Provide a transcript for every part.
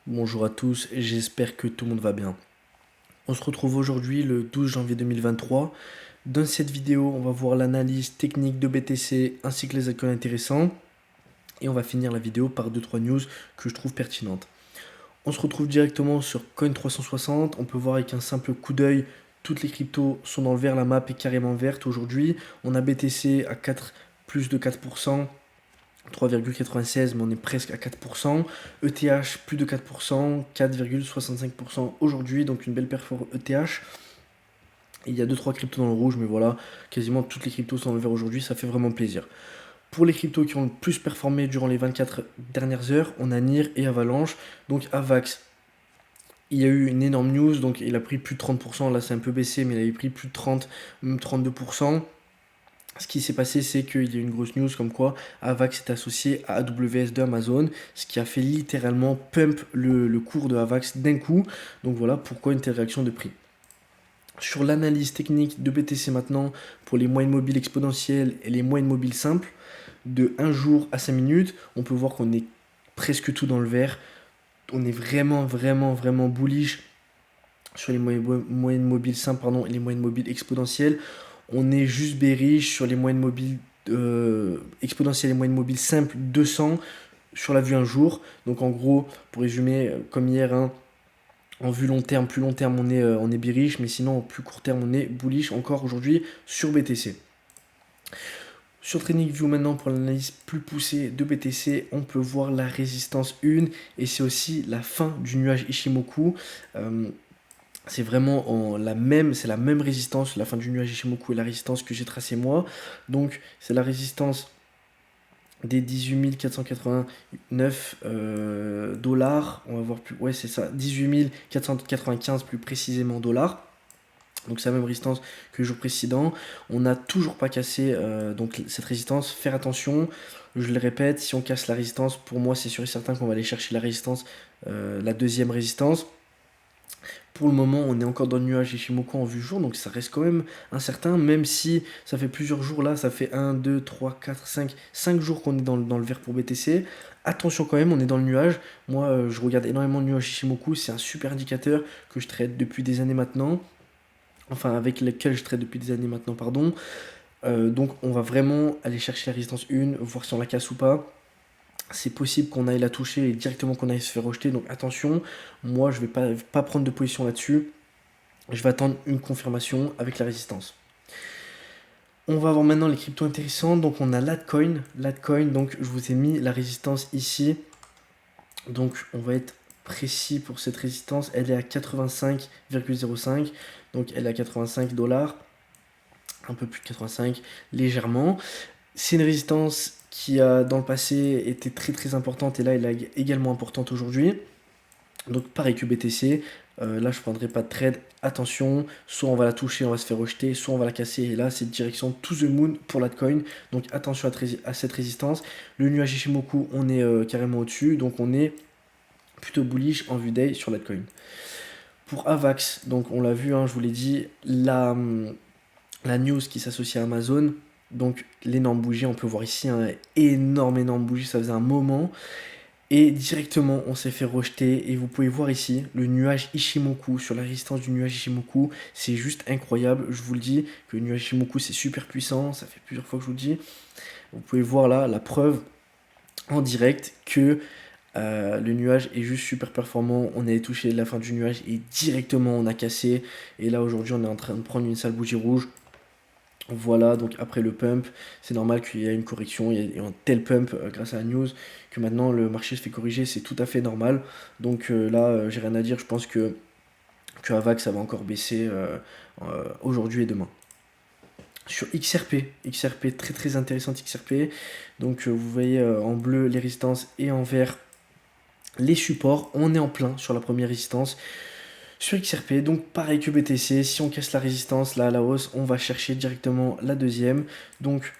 Bonjour à tous, j'espère que tout le monde va bien. On se retrouve aujourd'hui le 12 janvier 2023. Dans cette vidéo, on va voir l'analyse technique de BTC ainsi que les icônes intéressants. Et on va finir la vidéo par 2-3 news que je trouve pertinentes. On se retrouve directement sur Coin360. On peut voir avec un simple coup d'œil, toutes les cryptos sont dans le vert, la map est carrément verte aujourd'hui. On a BTC à 4, plus de 4%. 3,96, mais on est presque à 4%. ETH, plus de 4%, 4,65% aujourd'hui, donc une belle performance ETH. Il y a 2-3 cryptos dans le rouge, mais voilà, quasiment toutes les cryptos sont dans le vert aujourd'hui, ça fait vraiment plaisir. Pour les cryptos qui ont le plus performé durant les 24 dernières heures, on a NIR et Avalanche. Donc Avax, il y a eu une énorme news, donc il a pris plus de 30%, là c'est un peu baissé, mais il avait pris plus de 30, même 32%. Ce qui s'est passé, c'est qu'il y a eu une grosse news comme quoi Avax est associé à AWS de Amazon, ce qui a fait littéralement pump le cours de Avax d'un coup. Donc voilà pourquoi une telle réaction de prix. Sur l'analyse technique de BTC maintenant, pour les moyennes mobiles exponentielles et les moyennes mobiles simples, de 1 jour à 5 minutes, on peut voir qu'on est presque tout dans le vert. On est vraiment bullish sur les moyennes mobiles simples et les moyennes mobiles exponentielles. On est juste bearish sur les moyennes mobiles exponentielles et moyennes mobiles simples 200 sur la vue un jour. Donc en gros, pour résumer, comme hier, hein, en vue long terme, plus long terme, on est bearish, mais sinon en plus court terme, on est bullish encore aujourd'hui sur BTC. Sur TradingView maintenant, pour l'analyse plus poussée de BTC, on peut voir la résistance 1 et c'est aussi la fin du nuage Ishimoku. C'est vraiment c'est la même résistance, la fin du nuage Ishimoku et la résistance que j'ai tracée moi. Donc c'est la résistance des 18 489 dollars. On va voir plus. Ouais, c'est ça, 18 495 plus précisément dollars. Donc c'est la même résistance que le jour précédent. On n'a toujours pas cassé donc cette résistance. Faire attention, je le répète, si on casse la résistance, pour moi c'est sûr et certain qu'on va aller chercher la résistance, la deuxième résistance. Pour le moment, on est encore dans le nuage Ishimoku en vue jour, donc ça reste quand même incertain, même si ça fait plusieurs jours là, ça fait 1, 2, 3, 4, 5 jours qu'on est dans le vert pour BTC. Attention quand même, on est dans le nuage. Moi, je regarde énormément le nuage Ishimoku, c'est un super indicateur que je traite depuis des années maintenant. Enfin, avec lequel je traite depuis des années maintenant, pardon. Donc, on va vraiment aller chercher la résistance 1, voir si on la casse ou pas. C'est possible qu'on aille la toucher et directement qu'on aille se faire rejeter. Donc attention, moi je vais pas prendre de position là-dessus. Je vais attendre une confirmation avec la résistance. On va voir maintenant les cryptos intéressants. Donc on a Latcoin. Latcoin, donc je vous ai mis la résistance ici. Donc on va être précis pour cette résistance. Elle est à 85,05. Donc elle est à 85 dollars. Un peu plus de 85, légèrement. C'est une résistance qui a dans le passé été très importante et là elle est également importante aujourd'hui. Donc pareil que BTC, là je prendrai pas de trade, attention, soit on va la toucher, on va se faire rejeter, soit on va la casser et là c'est direction to the moon pour Latcoin. Donc attention à cette résistance. Le nuage Ishimoku, on est carrément au-dessus, donc on est plutôt bullish en vue day sur Latcoin. Pour Avax, donc on l'a vu, hein, je vous l'ai dit, la news qui s'associe à Amazon. Donc l'énorme bougie, on peut voir ici un énorme bougie, ça faisait un moment. Et directement, on s'est fait rejeter. Et vous pouvez voir ici le nuage Ishimoku, sur la résistance du nuage Ishimoku. C'est juste incroyable. Je vous le dis que le nuage Ishimoku, c'est super puissant. Ça fait plusieurs fois que je vous le dis. Vous pouvez voir là la preuve en direct que le nuage est juste super performant. On avait touché la fin du nuage et directement on a cassé. Et là aujourd'hui, on est en train de prendre une sale bougie rouge. Voilà, donc après le pump, c'est normal qu'il y ait une correction, il y a un tel pump grâce à la news que maintenant le marché se fait corriger, c'est tout à fait normal. Donc là, j'ai rien à dire, je pense que Avax ça va encore baisser aujourd'hui et demain. Sur XRP très intéressante XRP. Donc vous voyez en bleu les résistances et en vert les supports. On est en plein sur la première résistance. Sur XRP, donc pareil que BTC, si on casse la résistance là à la hausse, on va chercher directement la deuxième. Donc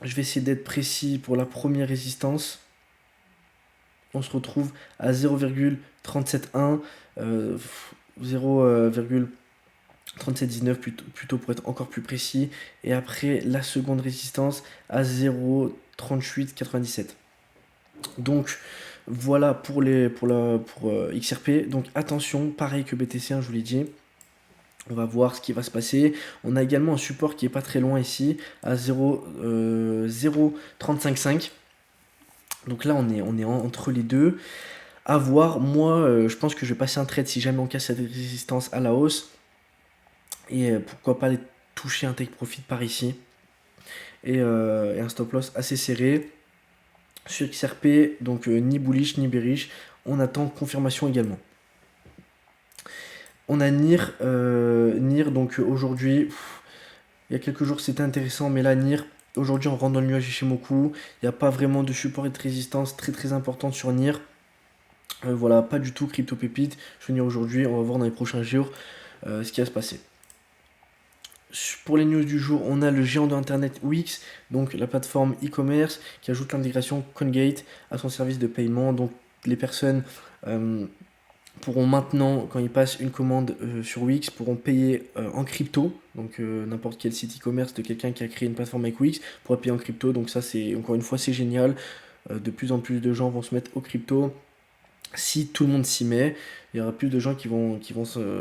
je vais essayer d'être précis pour la première résistance. On se retrouve à 0,371, 0,3719 plutôt pour être encore plus précis. Et après la seconde résistance à 0,3897. Donc Voilà pour XRP. Donc attention, pareil que BTC, hein, je vous l'ai dit. On va voir ce qui va se passer. On a également un support qui est pas très loin ici, à 0,355. Donc là, on est entre les deux. À voir. Moi, je pense que je vais passer un trade si jamais on casse cette résistance à la hausse. Et pourquoi pas aller toucher un take profit par ici. Et un stop loss assez serré. Sur XRP, donc ni bullish ni bearish. On attend confirmation également. On a NIR. NIR, donc aujourd'hui, il y a quelques jours c'était intéressant, mais là, NIR, aujourd'hui on rentre dans le nuage Ishimoku. Il n'y a pas vraiment de support et de résistance très importante sur NIR. Voilà, pas du tout crypto pépite. Je vais venir aujourd'hui, on va voir dans les prochains jours ce qui va se passer. Pour les news du jour, on a le géant de internet Wix, donc la plateforme e-commerce qui ajoute l'intégration CoinGate à son service de paiement. Donc les personnes pourront maintenant, quand ils passent une commande sur Wix, pourront payer en crypto. Donc n'importe quel site e-commerce de quelqu'un qui a créé une plateforme avec Wix pourra payer en crypto. Donc ça, c'est encore une fois, c'est génial. De plus en plus de gens vont se mettre au crypto. Si tout le monde s'y met, il y aura plus de gens qui vont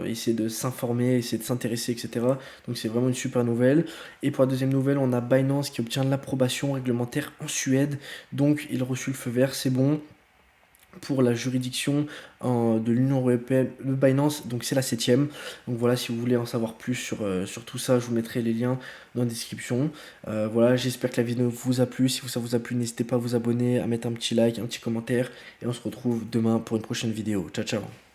essayer de s'informer, essayer de s'intéresser, etc. Donc c'est vraiment une super nouvelle. Et pour la deuxième nouvelle, on a Binance qui obtient l'approbation réglementaire en Suède. Donc il a reçu le feu vert, c'est bon. Pour la juridiction de l'Union européenne, le Binance, donc c'est la 7e. Donc voilà, si vous voulez en savoir plus sur tout ça, je vous mettrai les liens dans la description. Voilà, j'espère que la vidéo vous a plu. Si ça vous a plu, n'hésitez pas à vous abonner, à mettre un petit like, un petit commentaire. Et on se retrouve demain pour une prochaine vidéo. Ciao, ciao.